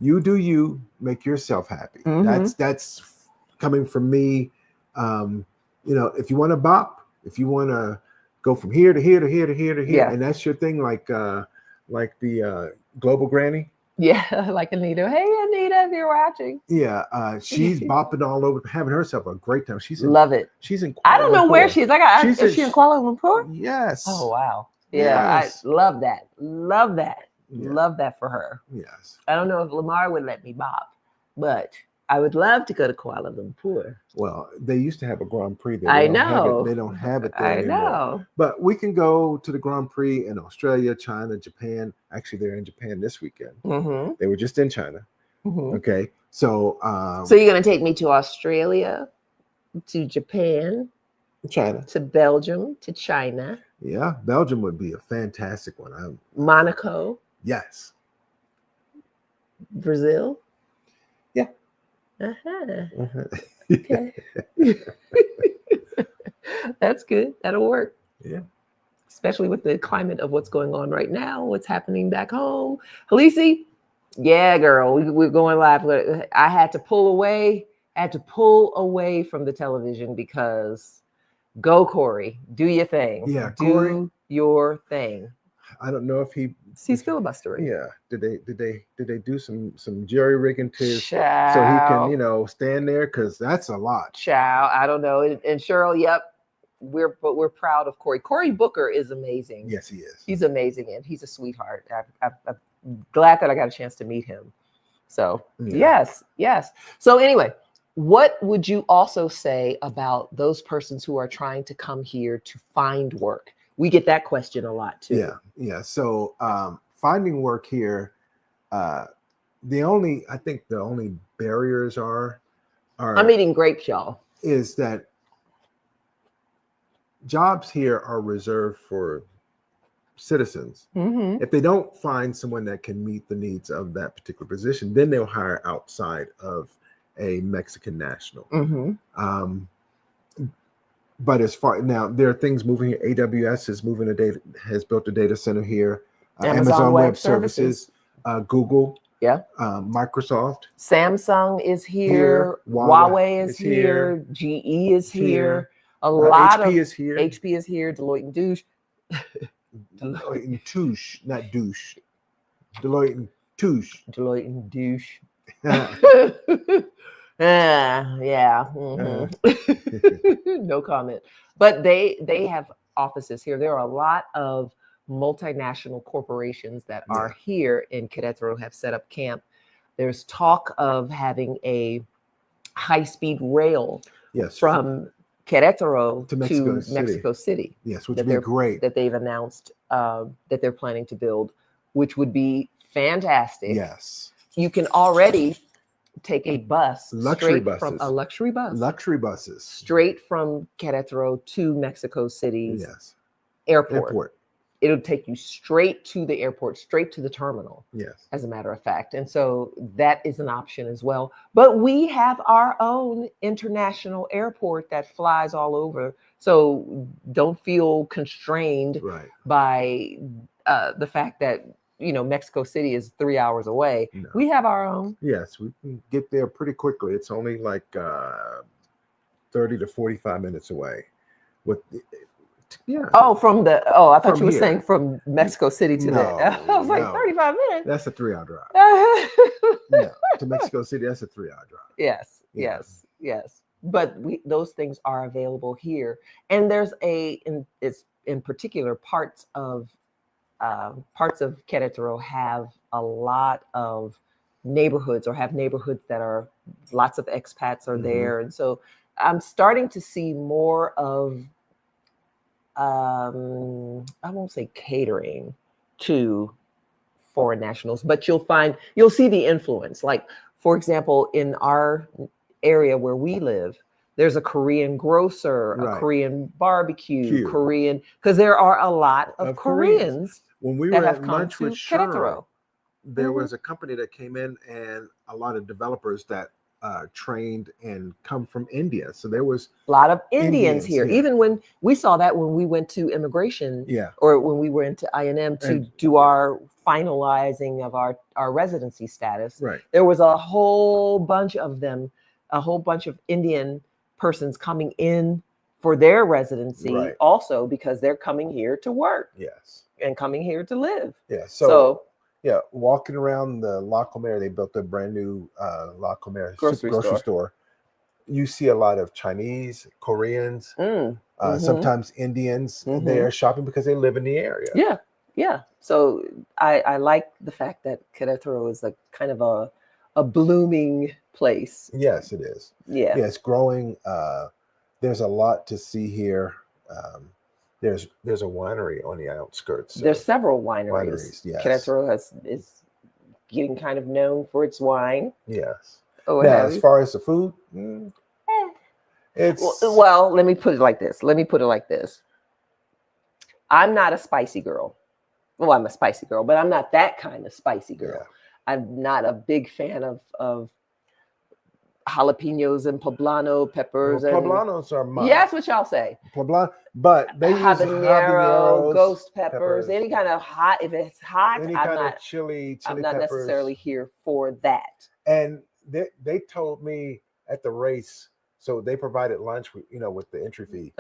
You do you. Make yourself happy. That's coming from me. If you want to bop, if you want to go from here to here to here to here to here, and that's your thing, like the Global Granny. Yeah, like Anita. Hey, Anita, if you're watching. Yeah, she's bopping all over, having herself a great time. Love it. She's in. I don't know where she is. Is she in Kuala Lumpur? Yes. Oh wow. Yeah, yes. I love that. Love that. Yeah. Love that for her. Yes. I don't know if Lamar would let me bop, but I would love to go to Kuala Lumpur. Well, they used to have a Grand Prix there. I know. They don't have it there anymore. I know. But we can go to the Grand Prix in Australia, China, Japan. Actually, they're in Japan this weekend. They were just in China. Okay. So so you're going to take me to Australia, to Japan, China, to Belgium, to China. Yeah, Belgium would be a fantastic one. Monaco. Yes. Brazil. Yeah. Okay. That's good. That'll work. Yeah. especially with the climate of what's going on right now, what's happening back home. Halisi, yeah, girl, we're going live. I had to pull away from the television because go, Corey, do your thing. Yeah, do Corey, your thing. I don't know if he's filibustering. Yeah. Did they do some jerry rigging to Child. so he can stand there, because that's a lot. Child, I don't know. And Cheryl, yep, we're proud of Corey. Cory Booker is amazing. Yes, he is. He's amazing, and he's a sweetheart. I'm glad that I got a chance to meet him. So yes. So anyway, what would you also say about those persons who are trying to come here to find work? We get that question a lot too. Yeah. So finding work here, the only barriers are I'm eating grapes, y'all. Is that jobs here are reserved for citizens. Mm-hmm. If they don't find someone that can meet the needs of that particular position, then they'll hire outside of a Mexican national. Mm-hmm. But as far now, there are things moving here. AWS has built a data center here. Amazon Web Services, Google, Microsoft, Samsung is here. Huawei is here. GE is here. A lot HP of is here. HP is here. Deloitte and Douche. Deloitte and Touche, not douche. Deloitte and Touche. Deloitte and Douche. Yeah. Mm-hmm. No comment. But they have offices here. There are a lot of multinational corporations that are here in Querétaro, have set up camp. There's talk of having a high-speed rail from Querétaro to Mexico City. Yes, which would be great. That they've announced that they're planning to build, which would be fantastic. Yes. You can already take a bus, luxury buses, straight from Querétaro to Mexico City's airport. It'll take you straight to the airport, straight to the terminal. Yes. As a matter of fact. And so that is an option as well. But we have our own international airport that flies all over. So don't feel constrained by the fact that Mexico City is 3 hours away. No. We have our own. Yes, we can get there pretty quickly. It's only like 30 to 45 minutes away. I thought you were saying from Mexico City to there. I was like 35 minutes. That's a 3-hour drive. To Mexico City, that's a 3-hour drive. Yes. But those things are available here, and there's in particular parts of Querétaro have a lot of neighborhoods, or have neighborhoods that are lots of expats are there. And so I'm starting to see more of, I won't say catering to foreign nationals, but you'll see the influence. Like, for example, in our area where we live, there's a Korean grocer, a Korean barbecue, Korean, because there are a lot of Koreans. When we were at lunch with Cheryl, there was a company that came in, and a lot of developers that trained and come from India. So there was a lot of Indians here. Even when we saw that when we went to immigration, or when we were into INM to do our finalizing of our residency status, there was a whole bunch of them, a whole bunch of Indian persons coming in for their residency also, because they're coming here to work. Yes. And coming here to live. Yeah. So walking around the La Comera, they built a brand new La Comera grocery store. You see a lot of Chinese, Koreans, sometimes Indians there shopping because they live in the area. Yeah. So I like the fact that Querétaro is a kind of a blooming place. Yes, it is. Yeah. It's growing. There's a lot to see here. There's a winery on the outskirts. There's several wineries. Yes. Querétaro is getting kind of known for its wine. Yes. Now, as far as the food, it's well. Let me put it like this. I'm not a spicy girl. Well, I'm a spicy girl, but I'm not that kind of spicy girl. I'm not a big fan of jalapenos and poblano peppers. Well, And poblanos are mine. yeah, that's what y'all say. Poblano, but they use habaneros, ghost peppers, any kind of hot. If it's hot, any I'm kind not, of chili I'm not peppers. necessarily here for that. And they told me at the race, so they provided lunch with, with the entry fee.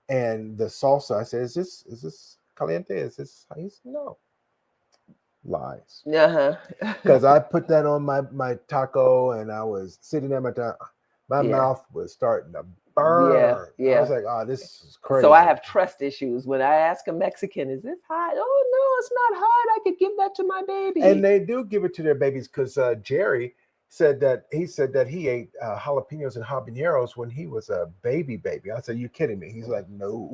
And the salsa, I said, is this caliente? Is this? He said, no. Lies. Because I put that on my taco, and I was sitting there, my mouth was starting to burn. Yeah. I was like, oh, this is crazy. So I have trust issues when I ask a Mexican, is this hot? Oh no, it's not hot. I could give that to my baby. And they do give it to their babies, because Jerry said that he ate jalapenos and habaneros when he was a baby. I said, you kidding me? He's like, no.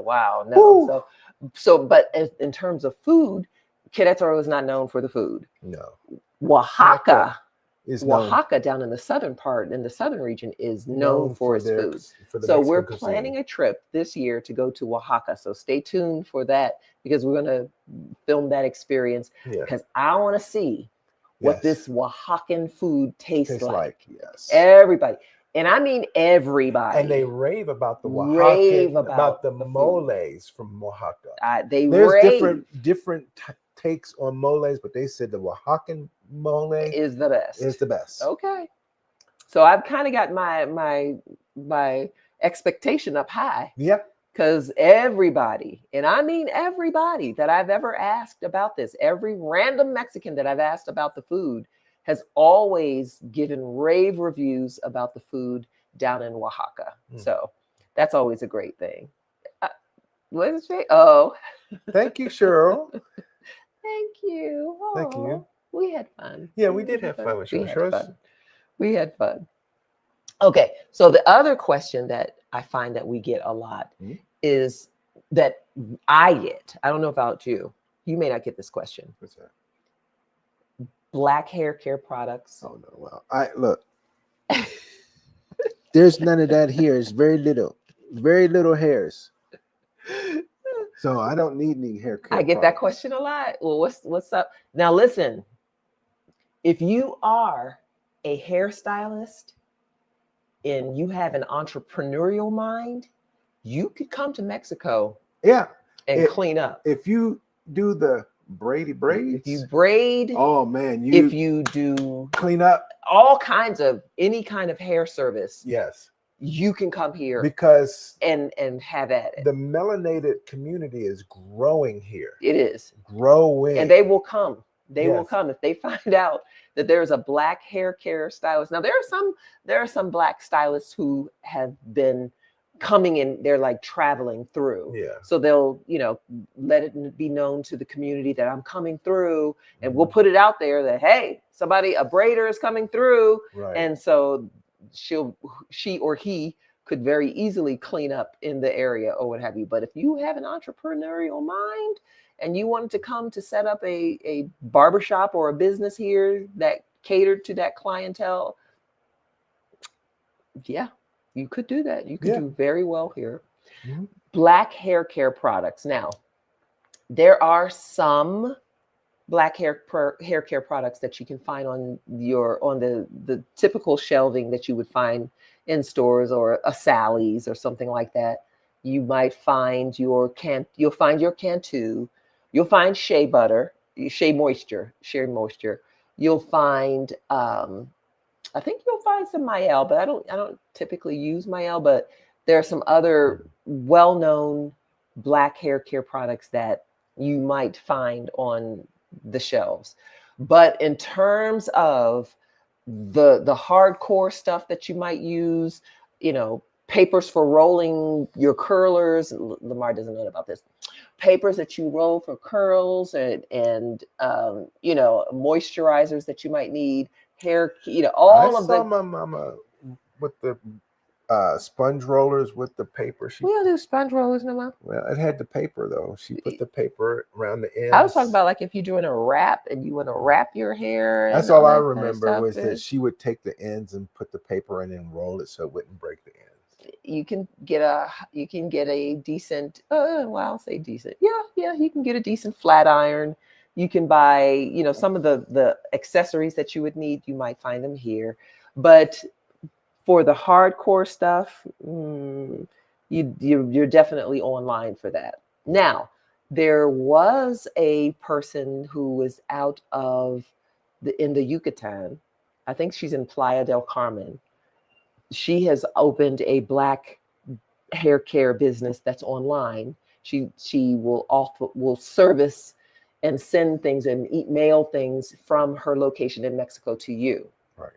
Wow, no. Woo. So but in terms of food, Querétaro is not known for the food. No. Oaxaca known. down in the southern region is known for its food. So we're planning a trip this year to go to Oaxaca. So stay tuned for that, because we're going to film that experience, because I want to see what this Oaxacan food tastes like. Yes. Everybody. And I mean everybody. And they rave about the Oaxacan, about the moles from Oaxaca. There's different takes on moles, but they said the Oaxacan mole is the best. Okay. So I've kind of got my expectation up high. Yep. Because everybody, and I mean everybody that I've ever asked about this, every random Mexican that I've asked about the food has always given rave reviews about the food down in Oaxaca. So that's always a great thing. What is it? Oh. Thank you, Cheryl. Thank you. Oh, thank you. We had fun. Yeah, we did have fun with Cheryl. We had fun. Okay, so the other question that I find that we get a lot is that I don't know about you. You may not get this question. What's that? Black hair care products. Oh no! Well, look. There's none of that here. It's very little hairs. So I don't need any hair care. I get that question a lot. Well, what's up? Now listen. If you are a hairstylist and you have an entrepreneurial mind, you could come to Mexico. Yeah. And clean up. If you do the braids. If you braid. Oh man. If you do clean up. All kinds of any kind of hair service. Yes. You can come here because and have at it. The melanated community is growing here. It is growing. And they will come. They will come if they find out that there's a black hair care stylist. Now there are some black stylists who have been coming in, they're like traveling through. Yeah. So they'll, let it be known to the community that I'm coming through, and we'll put it out there that, hey, a braider is coming through. Right. And so she or he could very easily clean up in the area or what have you. But if you have an entrepreneurial mind and you wanted to come to set up a barbershop or a business here that catered to that clientele, yeah, you could do that. You could do very well here. Mm-hmm. Black hair care products. Now, there are some black hair care products that you can find on the typical shelving that you would find in stores or a Sally's or something like that. You might find you'll find your Cantu, you'll find Shea Butter, Shea Moisture. You'll find I think you'll find some Mael, but I don't typically use Mael, but there are some other well-known black hair care products that you might find on the shelves. But in terms of the hardcore stuff that you might use, papers for rolling your curlers. Lamar doesn't know about this. Papers that you roll for curls and moisturizers that you might need, hair, all of the. My mama with the sponge rollers with the paper. We don't do sponge rollers no more. Well, it had the paper though. She put the paper around the ends. I was talking about like if you're doing a wrap and you want to wrap your hair. That's all I remember was that she would take the ends and put the paper in and roll it so it wouldn't break the ends. You can get a decent. I'll say decent. Yeah. You can get a decent flat iron. You can buy, some of the accessories that you would need. You might find them here, but For the hardcore stuff, you're definitely online for that. Now, there was a person who was out of in the Yucatan. I think she's in Playa del Carmen. She has opened a Black hair care business that's online. She will service and send things and mail things from her location in Mexico to you. Right.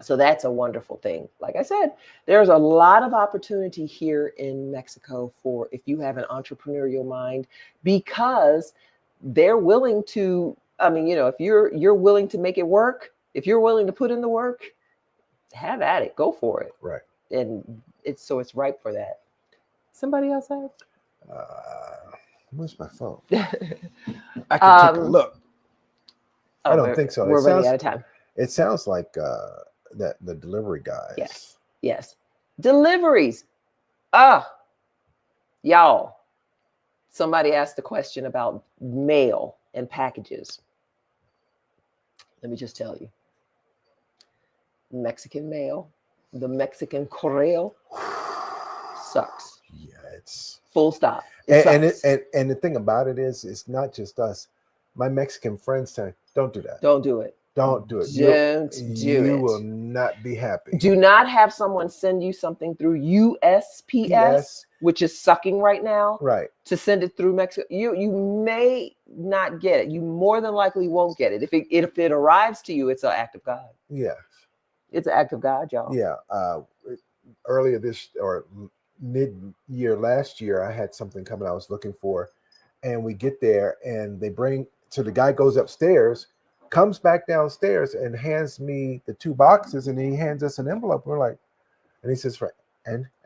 So that's a wonderful thing. Like I said, there's a lot of opportunity here in Mexico for if you have an entrepreneurial mind, because they're willing to, I mean, you know, if you're willing to make it work, if you're willing to put in the work, have at it, go for it. Right. And it's ripe for that. Somebody else have? Where's my phone? I can take a look. I don't think so. We're running out of time. It sounds like that the delivery guys. Yes. Deliveries. Y'all. Somebody asked the question about mail and packages. Let me just tell you. Mexican mail, the Mexican correo sucks. Yeah, it's full stop. And the thing about it is, it's not just us. My Mexican friends say, "Don't do that. Don't do it. Don't do it. You will not be happy. Do not have someone send you something through USPS, which is sucking right now. Right. To send it through Mexico, you may not get it. You more than likely won't get it. If it arrives to you, it's an act of God. Yes. It's an act of God, y'all. Yeah. Earlier this or mid-year last year, I had something coming I was looking for, and we get there and they bring. So the guy goes upstairs, comes back downstairs, and hands me the 2 boxes, and he hands us an envelope. We're like, and he says, "For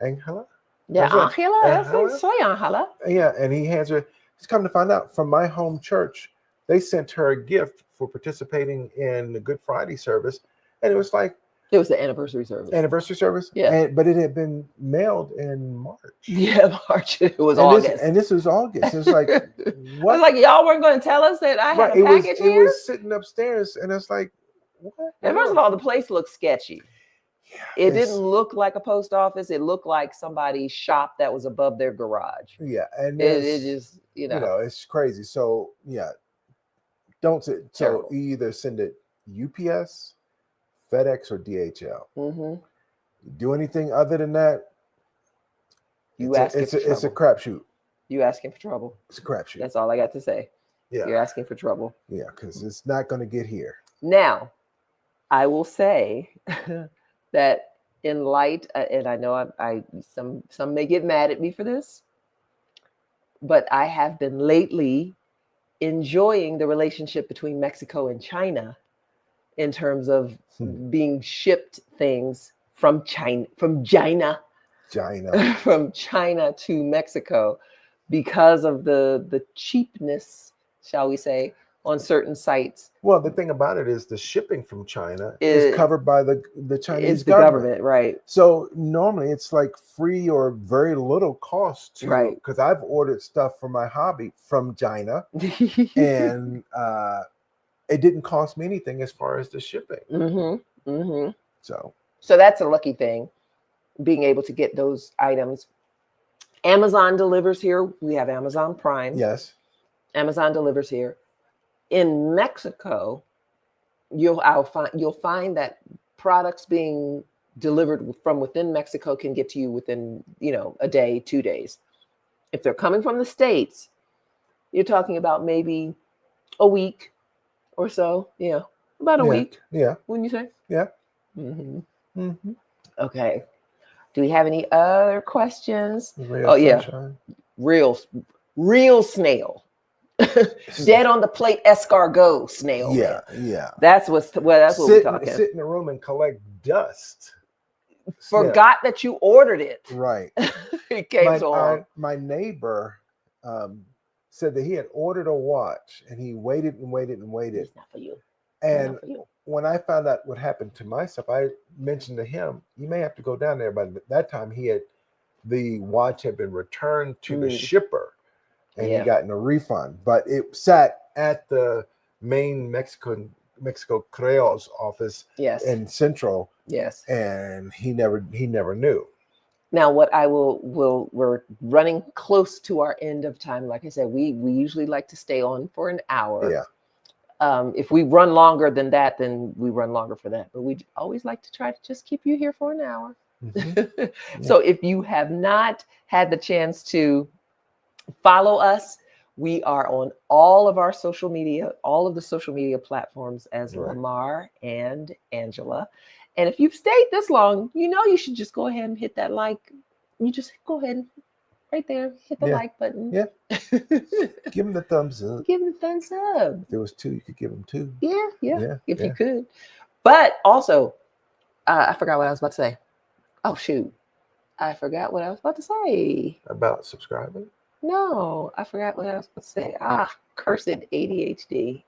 Angela." Yeah, Angela. Soy Angela. Yeah, and he hands her. He's come to find out from my home church, they sent her a gift for participating in the Good Friday service, and it was like. It was the anniversary service. Yeah. But it had been mailed in March. Yeah, March. It was August. This was August. It was like, what? I was like, y'all weren't going to tell us that I had a package here? It was sitting upstairs, and it's like, what? And first of all, the place looked sketchy. Yeah, it didn't look like a post office. It looked like somebody's shop that was above their garage. Yeah, and it just, it's crazy. So, yeah, don't say, so either send it UPS, FedEx, or DHL. Mm-hmm. Do anything other than that, it's a crapshoot. You asking for trouble. It's a crapshoot. That's all I got to say. Yeah, you're asking for trouble. Yeah, because it's not going to get here. Now, I will say that in light, and I know some may get mad at me for this, but I have been lately enjoying the relationship between Mexico and China. In terms of being shipped things from China to Mexico, because of the cheapness, shall we say, on certain sites. Well, the thing about it is the shipping from China is covered by the Chinese government, right? So normally it's like free or very little cost right? Because I've ordered stuff for my hobby from China, and it didn't cost me anything as far as the shipping. Mm-hmm. Mm-hmm. So that's a lucky thing, being able to get those items. Amazon delivers here. We have Amazon Prime. Yes. Amazon delivers here. In Mexico, you'll find that products being delivered from within Mexico can get to you within, a day, 2 days. If they're coming from the States, you're talking about maybe a week or so. Yeah. About a week. Yeah. Wouldn't you say? Yeah. Mm-hmm. Mm-hmm. Okay. Do we have any other questions? Sunshine. Real snail. Dead on the plate escargot snail. Yeah, yeah. That's what we're talking. Sit in a room and collect dust. Forgot that you ordered it. Right. It came so long. My neighbor said that he had ordered a watch and he waited and waited and waited. It's not for you. And when I found out what happened to my stuff, I mentioned to him, you may have to go down there. But that time the watch had been returned to the shipper and he got a refund. But it sat at the main Mexican Mexico Creo's office Yes. in Central. Yes. And he never knew. Now, what I we're running close to our end of time. Like I said, we usually like to stay on for an hour. Yeah. If we run longer than that, then we run longer for that. But we always like to try to just keep you here for an hour. Mm-hmm. So if you have not had the chance to follow us, we are on all of our social media, all of the social media platforms as Lamar and Angela. And if you've stayed this long, you should just go ahead and hit that like. You just go ahead and right there, hit the like button. Yeah. Give them the thumbs up. Give them the thumbs up. If there was 2, you could give them 2. Yeah. If you could. But also, I forgot what I was about to say. Oh, shoot. I forgot what I was about to say. About subscribing? No, I forgot what I was about to say. Cursed ADHD.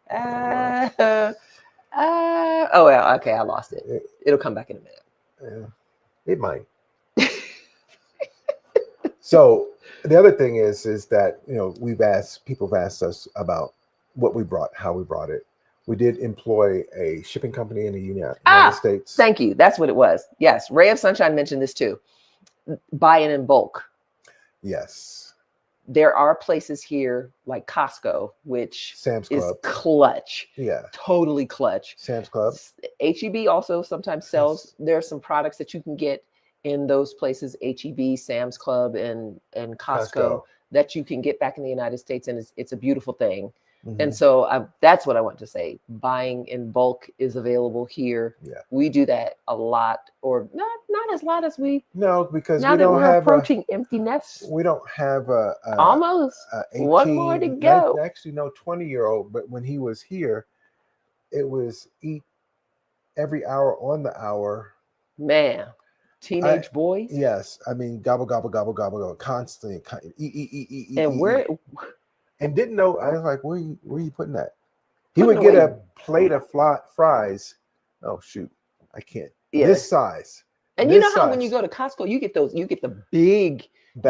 Oh, well, okay, I lost it. It'll come back in a minute. Yeah, it might. So the other thing is that, people have asked us about what we brought, how we brought it. We did employ a shipping company in the United States. Thank you. That's what it was. Yes. Ray of Sunshine mentioned this too. Buying in bulk. Yes. There are places here like Costco, which Sam's Club is clutch. Yeah. Totally clutch. Sam's Club. HEB also sometimes sells. There are some products that you can get in those places, HEB, Sam's Club, and Costco, that you can get back in the United States, and it's a beautiful thing. Mm-hmm. And so that's what I want to say. Buying in bulk is available here. Yeah. We do that a lot, or not as lot as we. No, because now we don't have approaching empty nest. We don't have almost 18, one more to go. Actually, no, 20-year-old. But when he was here, it was eat every hour on the hour. Man. Teenage boys. Yes, I mean gobble gobble gobble gobble constantly eat. And where? And didn't know. I was like, where are you putting that? He would get a plate of fries. Oh shoot, I can't. Yeah. This size. And you know how when you go to Costco, you get the big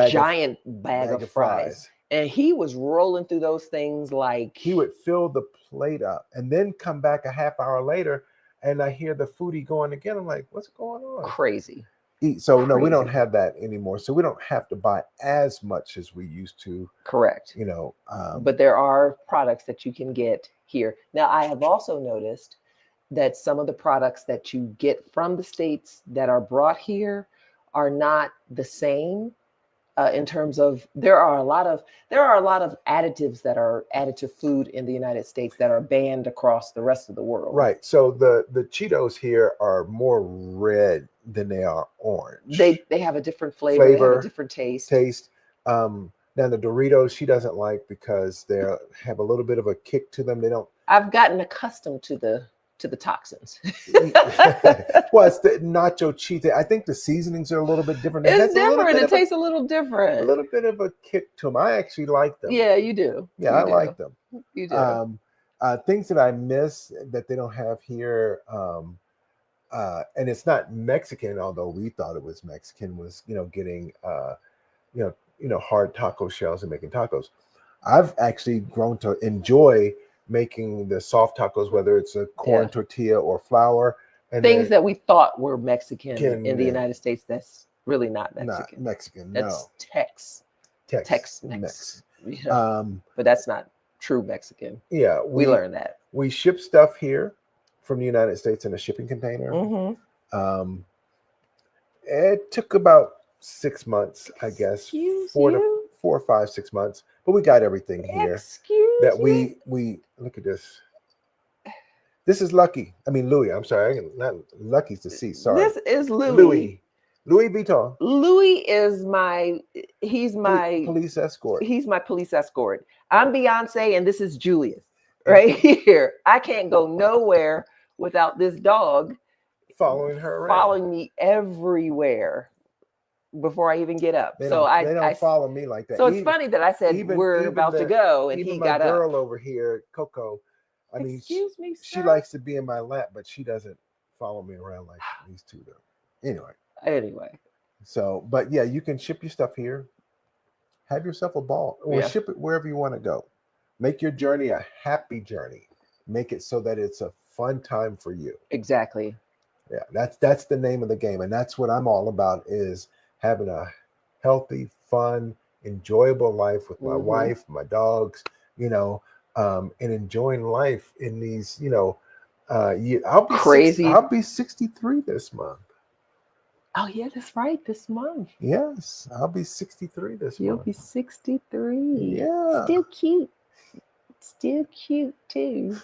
giant bag of fries. And he was rolling through those things like he would fill the plate up and then come back a half hour later, and I hear the foodie going again. I'm like, what's going on? Crazy. So no, we don't have that anymore. So we don't have to buy as much as we used to. Correct. But there are products that you can get here. Now, I have also noticed that some of the products that you get from the States that are brought here are not the same. In terms of there are a lot of additives that are added to food in the United States that are banned across the rest of the world. Right. So the Cheetos here are more red than they are orange. They have a different flavor. They have a different taste. Now the Doritos she doesn't like because they have a little bit of a kick to them. They don't. I've gotten accustomed to the toxins. Well, it's the nacho cheese. I think the seasonings are a little bit different. It's different. It tastes a little different. A little bit of a kick to them. I actually like them. Yeah, you do. Yeah, I like them. You do. Things that I miss that they don't have here, and it's not Mexican, although we thought it was Mexican, was getting hard taco shells and making tacos. I've actually grown to enjoy making the soft tacos, whether it's a corn tortilla or flour. And things that we thought were Mexican in the United States, that's really not Mexican. Not Mexican, that's no. Tex-Mex. Yeah. But that's not true Mexican. Yeah. We learned that. We ship stuff here from the United States in a shipping container. Mm-hmm. It took about 6 months, I guess. 4 5 6 months. But we got everything here. We look at this. This is Lucky. I mean Louis. I'm sorry. Not Lucky's the C. Sorry. This is Louis. Louis Vuitton. Louis is he's my police escort. He's my police escort. I'm Beyonce and this is Julius right here. I can't go nowhere without this dog following her around. Following me everywhere. Before I even get up. They don't follow me like that. So it's funny that I said we're about to go and he got up. My girl over here, Coco, excuse me, sir? She likes to be in my lap, but she doesn't follow me around like these two do. Anyway. So, but yeah, you can ship your stuff here. Have yourself a ball. Or ship it wherever you want to go. Make your journey a happy journey. Make it so that it's a fun time for you. Exactly. Yeah, that's the name of the game, and that's what I'm all about, is having a healthy, fun, enjoyable life with my wife, my dogs, and enjoying life in these, Crazy. I'll be 63 this month. Oh yeah, that's right. This month. Yes, I'll be 63 this month. You'll be 63. Yeah. Still cute. Still cute too.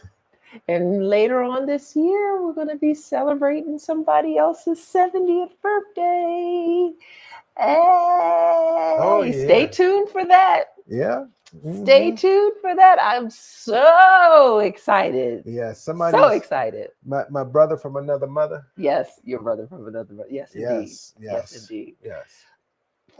And later on this year, we're going to be celebrating somebody else's 70th birthday. Hey, stay tuned for that. Yeah. Stay tuned for that. I'm so excited. Yeah, somebody so excited. My brother from another mother. Yes, your brother from another mother. Yes, indeed. Yes, indeed. Yes.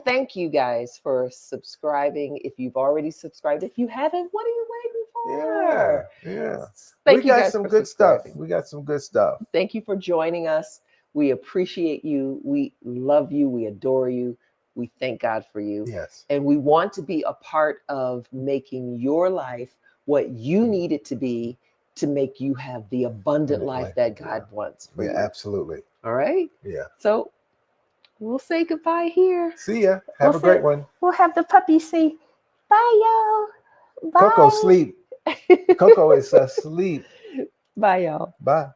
Thank you guys for subscribing. If you've already subscribed, if you haven't, what are you waiting for? Yeah. Thank you you got guys some for good stuff. subscribing. We got some good stuff. Thank you for joining us. We appreciate you. We love you. We adore you. We thank God for you. Yes. And we want to be a part of making your life what you need it to be to make you have the abundant life that God wants for you. Absolutely. All right? Yeah. So we'll say goodbye here. See ya. Have a great one. We'll have the puppy say, bye, y'all. Bye. Coco sleep. Coco is asleep. Bye, y'all. Bye.